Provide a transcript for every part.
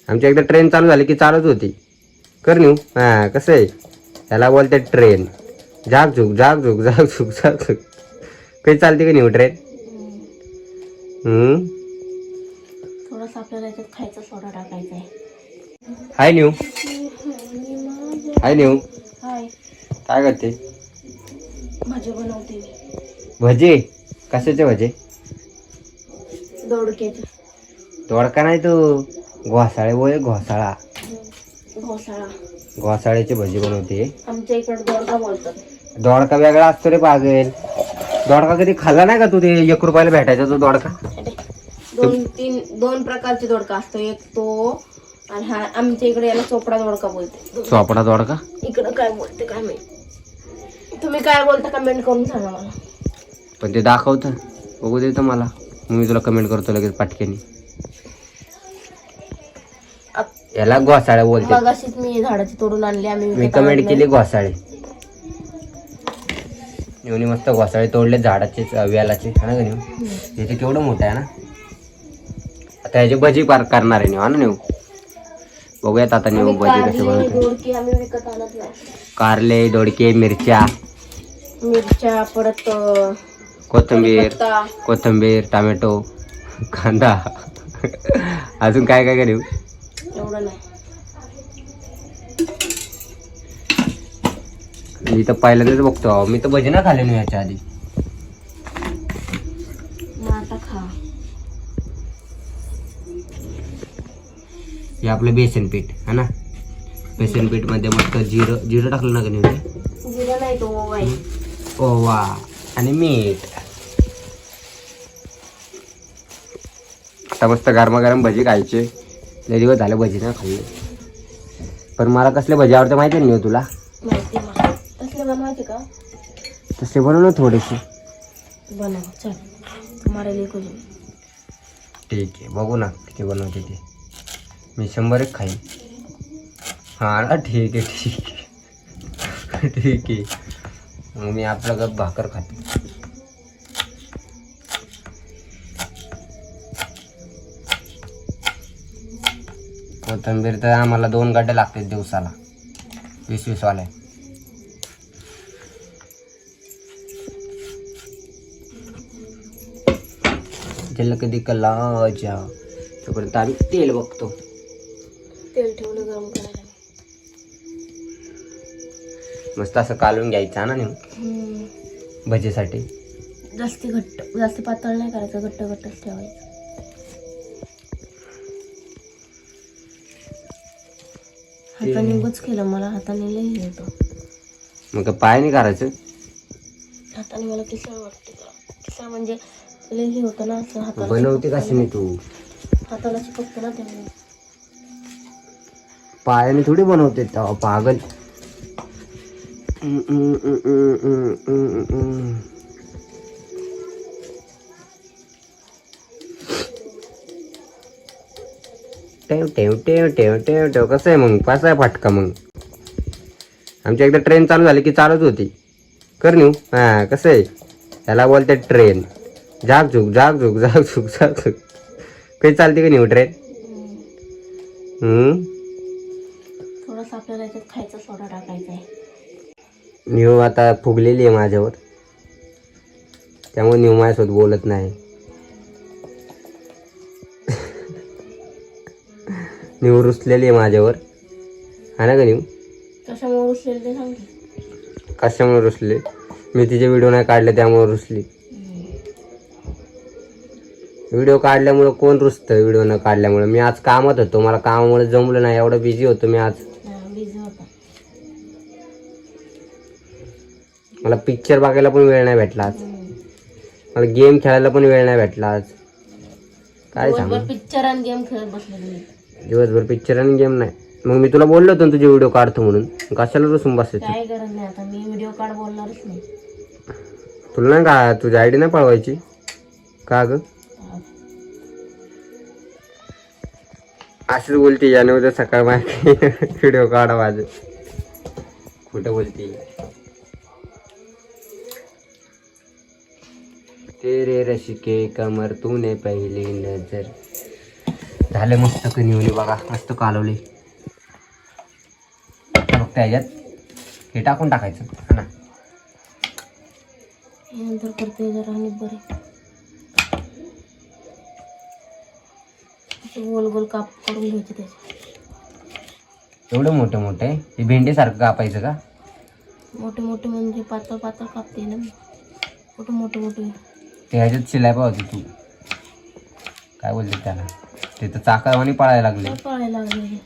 आमच्या एकदा ट्रेन चालू झाली की चालूच होती. कर न्यू. हां कसं आहे त्याला बोलते ट्रेन. जाग झुक जाग झुक जाग झुक जाग झुक. काही चालते का न्यू ट्रेन? थोडंसं आपल्याला याच्यात खायचा सोडा टाकायचा आहे. हाय न्यू. हाय न्यू. हाय. काय करते? भाजी बनवते मी. भजे? कशाचे भजे? दोडक्याचे. दोडका नाही तू घोसाळे बोल. घोसाळा. घोसाळा. घोसाळ्याची भजी बनवते. आमच्या इकडे दोडका बोलतात. दोडका वेगळा असतो रे पागेल. दोडका कधी खाल्ला नाही का तू? ते 1 रुपयाला भेटायचा तो दोडका. दोन प्रकारचे दोडका असतो. एक तो आणि हा आमच्या इकडे याला चोपडा दोडका बोलते. चोपडा दोडका? इकडं काय बोलते काय माहिती. तुम्ही काय बोलता कमेंट करून सांगा मला. पण ते दाखवतं बघू दे तर मला. मी तुला कमेंट करतो लगेच पाटक्यानी. याला घोसाळे बोलते. मगाशीच मी झाडाची तोडून आणली. मी कमेंट केली घोसाळे. येऊन मस्त घोसाळे तोडले झाडाचे वेलाचे. हा ना नेऊ याचे केवढं मोठं आहे ना. आता याची भजी पार करणार आहे नेऊ. हा ना नेऊ बघूयात आता नेऊ भजी कसे बनवते. आम्ही विकत आणत नाही. कारले दोडके मिरच्या परत कोथिंबीर टोमॅटो कांदा अजून काय काय नेऊ. एवढं नाही. मी तर पहिल्यांदाच बघतो. मी तर भजी ना खाल्ले नाही याच्या आधी. आता खा. हे आपलं बेसन पीठ है ना. बेसन पीठ मध्ये मस्त जिरं टाकलं ना का? जिरं नाही तो ओवा आहे. ओवा आणि मीठ. आता मस्त गरमागरम भजी खायचे. लय दिवस झाले भजी ना खाल्ले. पण मला कसले भजी आवडते माहिती नाही तुला? माहिती मला. तसले बनवायचे का? तसे बनव ना थोडेसे. बनव चल. तुम्हाला लेको ठीक आहे बघू ना किती बनवते ते. मी 100 खाईन. हा ना ठीक आहे ठीक आहे. मग मी आपलं गप भाकर खातो. कोथिंबीर तर आम्हाला 2 गड्डे लागतात दिवसाला. 20-20 वाले. त्याला कधी कलाच्या तोपर्यंत आम्ही तेल बघतो. तेल ठेवलं गरम करायला. मस्त असं कालून घ्यायचं ना नेऊ भजीसाठी. जास्त पातळ नाही करायचं. घट्टच ठेवायचं. हाताने उगाच केलं. मला हाताने लई हे होतं. मग पायाने करायचं. हाताने मला किसळ वाटते. किसळ म्हणजे लई हे होतं ना असं हाताला. बनवते कशी नाही तू? हाताला चिपकतं ना त्यामुळे. पायाने थोडी बनवते पागल. टेव टेव टेव टेव टेव टेव. कसं आहे मग? पास आहे फाटका मग. आमच्या एकदा ट्रेन चालू झाली की चालूच होती. कर न्यू. हां कसं आहे त्याला बोलते ट्रेन. जाग झुक जाग झुक जाग झुक जाग झुक. काही चालते का न्यू ट्रेन? थोडंसं आपल्याला याच्यात खायचा सोडा टाकायचा आहे. न्यू आता फुगलेली आहे माझ्यावर. त्यामुळे न्यू माझ्यासोबत बोलत नाही. न्यू रुसलेली आहे माझ्यावर. हा ना का न्यू? कशामुळे रुसलेली ते सांग. कशामुळे रुसले? मी तिचे व्हिडिओ नाही काढले त्यामुळे रुसली. व्हिडिओ काढल्यामुळे कोण रुसतं? व्हिडिओ न काढल्यामुळे. मी आज कामात होतो. मला कामामुळे जमलं नाही. एवढं बिझी होतो मी आज. बिझी होता. मला पिक्चर बघायला पण वेळ नाही भेटला आज. मला गेम खेळायला पण वेळ नाही भेटला आज. काय सांग. पिक्चर आणि गेम खेळत बसले. दिवसभर पिक्चर आणि गेम नाही. मग मी तुला बोललो होतो तुझे व्हिडिओ काढतो म्हणून. कशाला रुसून बसायचं? काय गरज नाही. आता मी व्हिडिओ काढ बोलणारच नाही. तुला नाही का तुझी आयडी नाही पळवायची का ग? असंच बोलते. याने उद्या सकाळ माहिती व्हिडिओ काढा माझे. खोटं बोलते. तेरे रश के कमर तूने पहली नजर झाले मस्त कणिवली बघा, मस्त कालवली. फक्त ह्याच्यात हे टाकून टाकायचं हा ना. हे नंतर करते जरा आणि बरे असे गोल गोल काप करून घ्यायचे त्याचे. एवढं मोठं मोठं आहे हे, भेंडीसारखं कापायचं का? मोठे मोठे म्हणजे पातळ पातळ कापते ना मी. मोठे मोठे मोठे ते ह्याच्यात शिलाई पाहिजे तू, काय बोलते त्याला, ते तर चाकावानी पळायला लागले. काय पळायला लागले.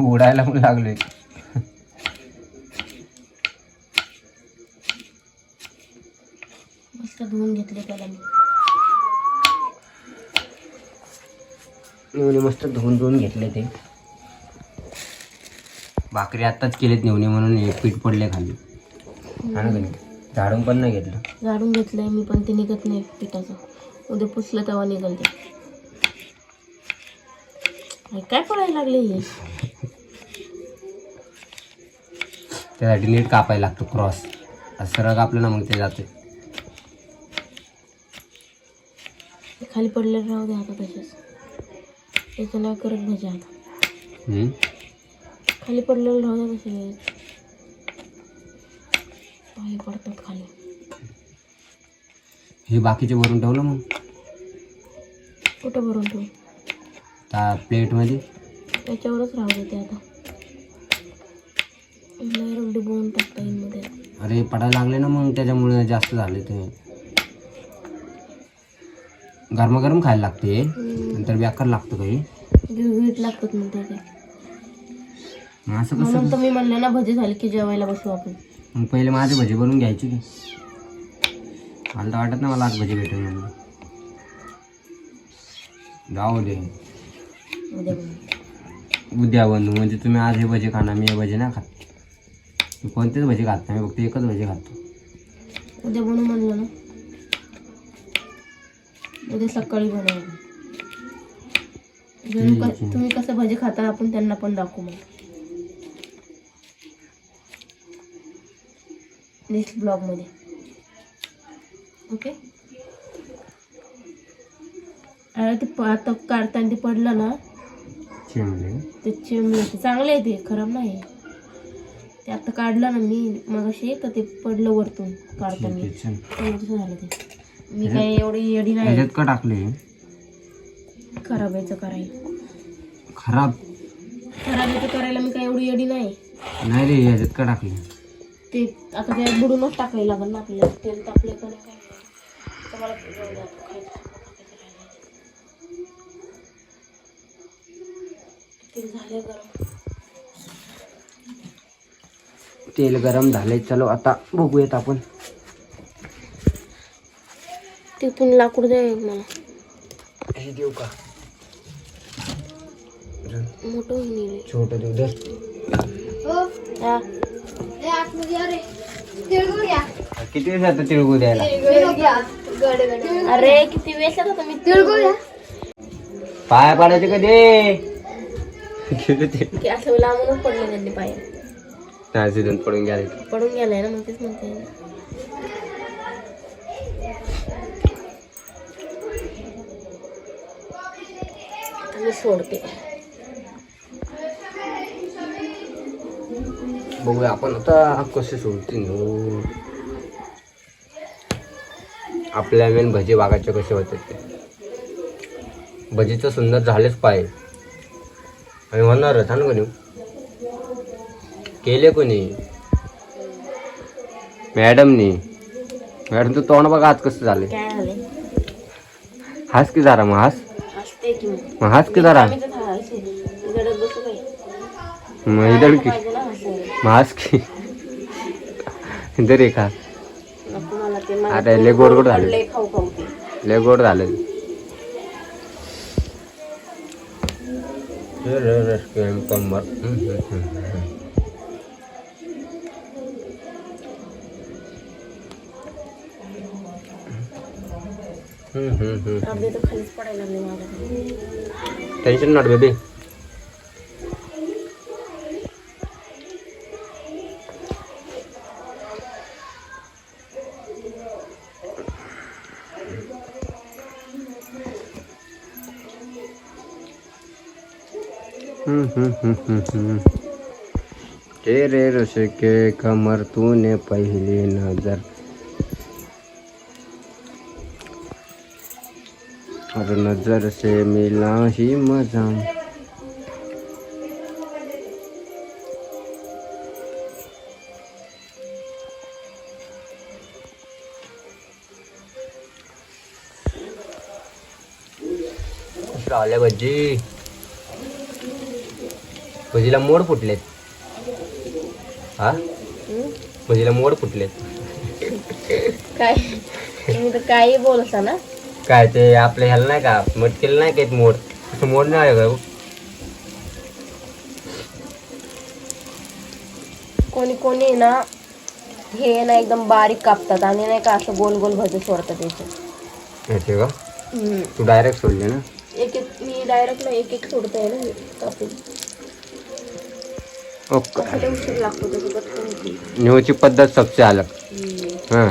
उडायला पण लागले. मस्त धुवून घेतले त्याला नेवणे मस्त धुवून धुवून घेतले ते. भाकरी आत्ताच केलेत नेवणे म्हणून हे पीठ पडले खाली. हा ना गं, झाडून पण नाही घेतलं. झाडून घेतलंय मी पण, ते निघत नाही पिठाचं. उद्या पुसलं तेव्हा निघल ते. काय पडायला लागले हे. त्यासाठी नीट कापायला लागतो क्रॉस. सरळ कापलं ना मग ते जाते. खाली पडले राहू दे आता तसेच. त्याचं नाही करत भजी आता. खाली पडलेलं राहू दे तसे. पाय पडतात खाली. हे बाकीचे भरून ठेवलं मग कुठं भरून ठेवू? त्या प्लेटमध्ये त्याच्यावरच राहू देते आता. डायरेक्ट डुबवून टाकता येईल मध्ये. अरे पडायला लागले ना मग, त्याच्यामुळे जास्त झाले ते. गरमागरम खायला लागते नंतर बेकार लागतं काही. गिळगिळीत लागतात म्हणते ते. मग असं म्हणून कसं? तुम्ही म्हणले ना भजी झाली की जेवायला बसू आपण. मग पहिले माझी भजी बनवून घ्यायची की. मला तर वाटत ना मला आज भजी भेटेल म्हणून. जाऊ दे उद्या बनवू. उद्या बनवू म्हणजे तुम्ही आज हे भजी खाणार, मी हे भजी नाही खात. मी कोणतेच भजी खात नाही, मी फक्त एकच भजी खातो. उद्या बनवू म्हणलं ना. उद्या सकाळी बनवू. तुम्ही कसं भजी खाता आपण त्यांना पण दाखवू मग नेक्स्ट ब्लॉग मध्ये. ओके. अरे ते आता काढताना ते पडलं ना ते चिमले, चांगले आहे ते, खराब नाही. ते आता काढलं ना मी मगाशी तर ते पडलं वरतून काढताना. तसं झालं ते. मी काय एवढी येडी नाही. का टाकले खराब यायचं करायला. खराब याचं करायला मी काय एवढी येडी नाही. नाही रे, ह्याच्यात का टाकले ते आता ते बुडूनच टाकायला लागेल ना आपल्याला. तेल तापलं का नाही काय मला तेल झाले गरम. तेल गरम झाले. चलो आता बघूयात आपण. तिथून लाकूड द्या मला. हे देऊ का? मोठं होईल. छोटं देऊ दर. किती वेळ जातं तिळगुळ द्यायला? अरे किती वेळ आता मी तिळगुळ पाया पाडायचे कधी? असं लांबूनच पडले त्यांनी पाय. सिधून पडून गेले. पडून गेलाय ना, मग तेच म्हणते. मी सोडते. बघूया आपण आता कसे सोडतील. आपल्या मेन भजी वागायचे कसे होते ते. भजीचं सुंदर झालेच पाहिजे आणि होणारच. हा ना कोणी केले कोणी? मॅडमनी. मॅडम तू तोंड बघा आज कसं झाले. काय झाले? हास की जरा मग हास. हसते की मग हास की जरा. मग इधर की मग हास की इधर एक हा. अरे लय गोड गोड झाले. लय गोड झाले. Tension not baby. तेरे रश के कमर तूने पहली नजर और नजर से मिला ही मजा. आल्या भजी. भजीला मोड फुटलेत. हा भजीला मोड फुटलेत. काय तुम्ही तर काही बोलता ना. काय ते आपल्या ह्याला नाही का मटकीला नाही काही मोड तसं मोड नाही आहे का. कोणी कोणी ना हे ना एकदम बारीक कापतात आणि नाही का असं गोल गोल भजी सोडतात याचे. येते का तू डायरेक्ट सोडले ना. एक एक मी डायरेक्ट ना एक एक सोडते ना कापून. ओके. असं उशीर लागतो त्याची पटकन होती. न्यूची पद्धत सबसे अलग. हां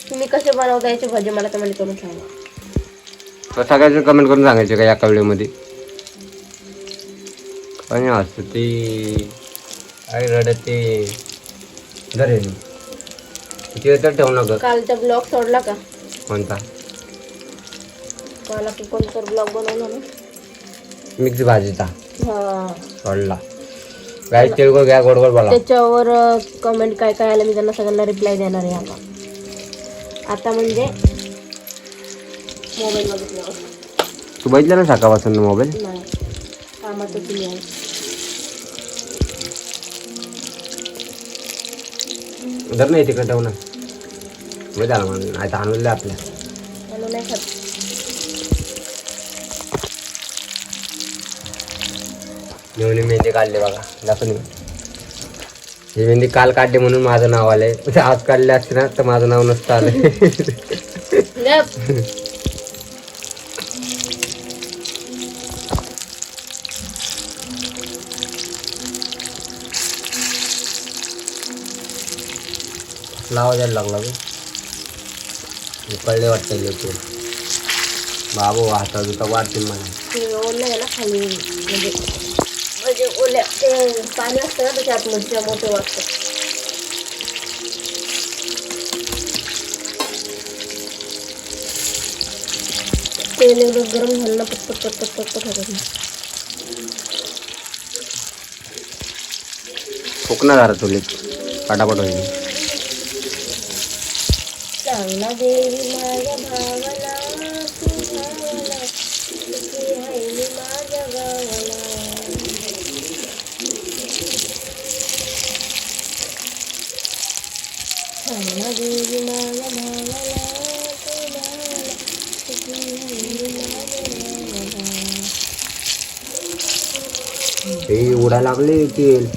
तुम्ही कसे बनवता याचे भजी मला कमेंट करून सांगा. सगळ्याचं कमेंट करून सांगायचे का एका व्हिडिओमध्ये. आणि असतं ती काय रडते धरेल ते तर ठेवू नका. कालचा ब्लॉग सोडला का. कोणता काल की कोणता ब्लॉग बनवला ना. मिक्स भाजीचा हा सोडला. काय तिळगुळ घ्या गोड गोड बोला. त्याच्यावर कमेंट काय काय आलं मी त्यांना सगळ्यांना रिप्लाय देणार आहे. आता म्हणजे मोबाईल बघितल्यावर. तू बघितलं ना सकाळपासून मोबाईल. नाही कामातच मी आहे. जर नाही तिकडे ठेवू ना बरं झालं म्हणून आता आणलं आपल्या. म्हणून नाही खात. नेहमी मेहंदी काढले बघा दाखवून. ही मेहंदी काल काढली म्हणून माझं नाव आलंय. आज काढले असते ना तर माझं नाव नसतं आलंय. लावा द्यायला लागला कळले वाटतं लोक. बाबू हातात जुता वाढतील मला. ते ओलं आहे ना खाली म्हणजे ओल्या ते पाणी असतं ना त्याच्या आतमध्ये मोठे वाटतं. तेल एवढं गरम झालं ना पटपट पटपट पटपट होतात ना. फुकणार जरा चुलीत पटापट होईल. चांगला देवी माझ्या भावाला तुझ्यावाला सुखी आहे मी माझ्या गावाला. चांगला देवी माझ्या भावाला तुझ्यावाला सुखी आहे मी माझ्या गावाला. ते उडा लागले तेल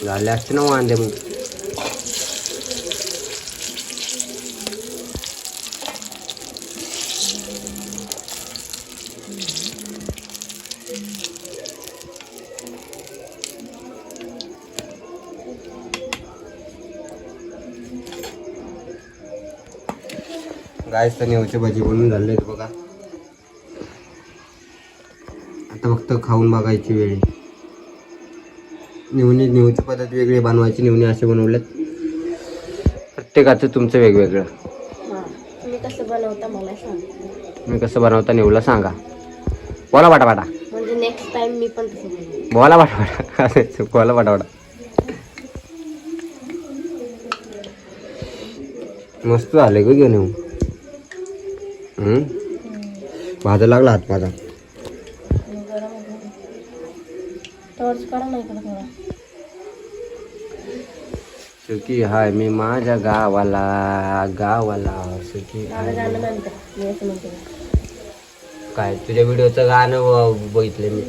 झाले असते ना वांदे मग. गायस तर नेवचे भजी बनवून झाले बघा. आता फक्त खाऊन बघायची वेळ. नेवची पद्धत वेगळी बनवायची. नेवणी असे बनवलेत. प्रत्येकाचं तुमचं वेगवेगळं. तुम्ही कसं बनवता मला सांगा. तुम्ही कसं बनवता नेवला सांगा. बोला बाटा म्हणजे नेक्स्ट टाइम मी पण तसं बनवेन. बोला बाटा असं बोला बाटा मस्त झाले ग घेऊन येऊन. भाजा लागला हात माझा. टॉर्च काढा नाही इकडे थोडा. सुखी हाय मी माझ्या गावाला सुखी माझं गाणं म्हणते मी असं म्हणते. काय तुझ्या व्हिडिओचं गाणं बघितलं मी.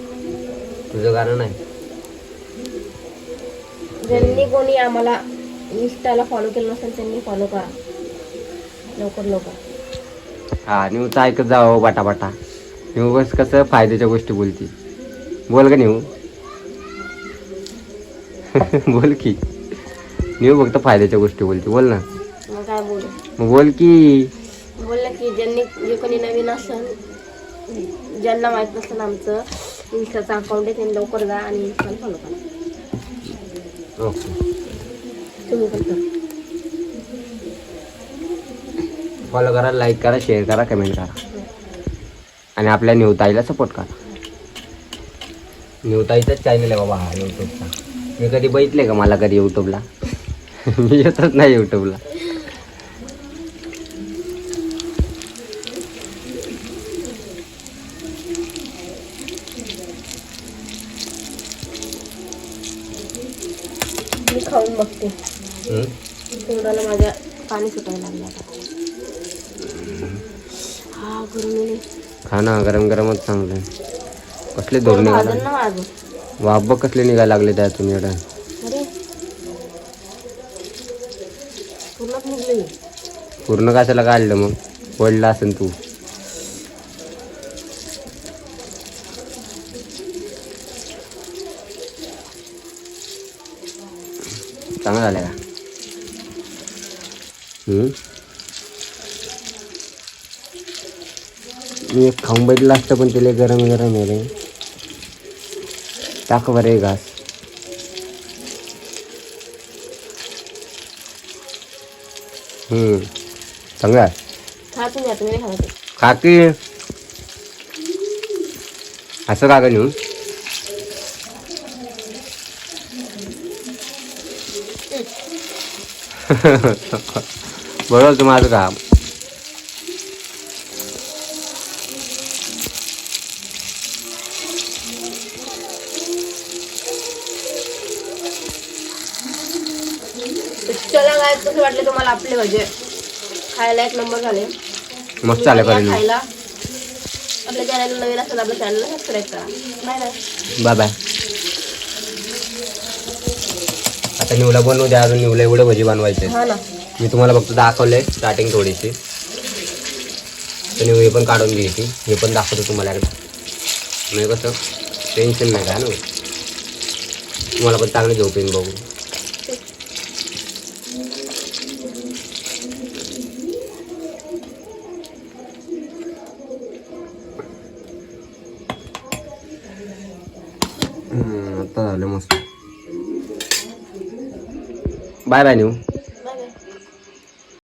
तुझं गाणं नाही. ज्यांनी कोणी आम्हाला इंस्टाला फॉलो केलं नसेल त्यांनी फॉलो करा लवकर. हा न्यूज ऐकत जावं बाटा. न्यू बस कसं फायद्याच्या गोष्टी बोलती. बोल का न्यू. बोल की न्यू फक्त फायद्याच्या गोष्टी बोलते. बोल ना मग काय बोलू. मग बोल की. बोललं की ज्यांनी जे कोणी नवीन असेल, ज्यांना माहीत नसेल आमचं इन्स्टाचं अकाउंट आहे त्यांनी लवकर जा आणि इन्स्टाला फॉलो करा. ओके. तुम्ही पण करा. फॉलो करा, लाईक करा, शेअर करा, कमेंट करा आणि आपल्या न्यूताईला सपोर्ट करा. न्यूताईचाच चॅनल आहे बाबा हा यूट्यूबचा. मी कधी बघितले का मला कधी यूट्यूबला? मी येतच नाही यूट्यूबला. मी खाऊन बघते. तोंडाला माझ्या पाणी सुटायला लागलं आता. हा गरम खाना गरम गरमच चांगलं आहे. कसले धोरण निघाला ना माझं. वाफ बघ कसले निघायला लागले त्यातून एवढं. अरे पूर्णच निघले. पूर्ण कशाला काढलं मग? पडला असेल तू. चांगलं झालं का? मी एक खाऊन बघितलं असतं पण त्याला गरम गरम आहे रे. टाक बरे घास. चांगला आहे. खा तुम्ही आता, मी नाही खात. खा की. असं का नेऊ? बरोबर तू माझं काम. चला काय कसं वाटलं तुम्हाला आपले भजे? खायला एक नंबर झाले. मस्त चालेल करेल. खायला आपल्या चॅनल नवीन असेल आपल्या चॅनलला सबस्क्राईब करा. Bye bye. आता निवला बनवू द्या. अजून निवला एवढे भजी बनवायचे. हा ना. मी तुम्हाला फक्त दाखवलंय स्टार्टिंग थोडीशी. तर निवळी पण काढून घ्यायची. हे पण दाखवतो तुम्हाला एकदा. म्हणजे कसं टेन्शन नाही का ना. तुम्हाला पण चांगली झोप येईन बघू. आता झालं मस्त. Bye bye new.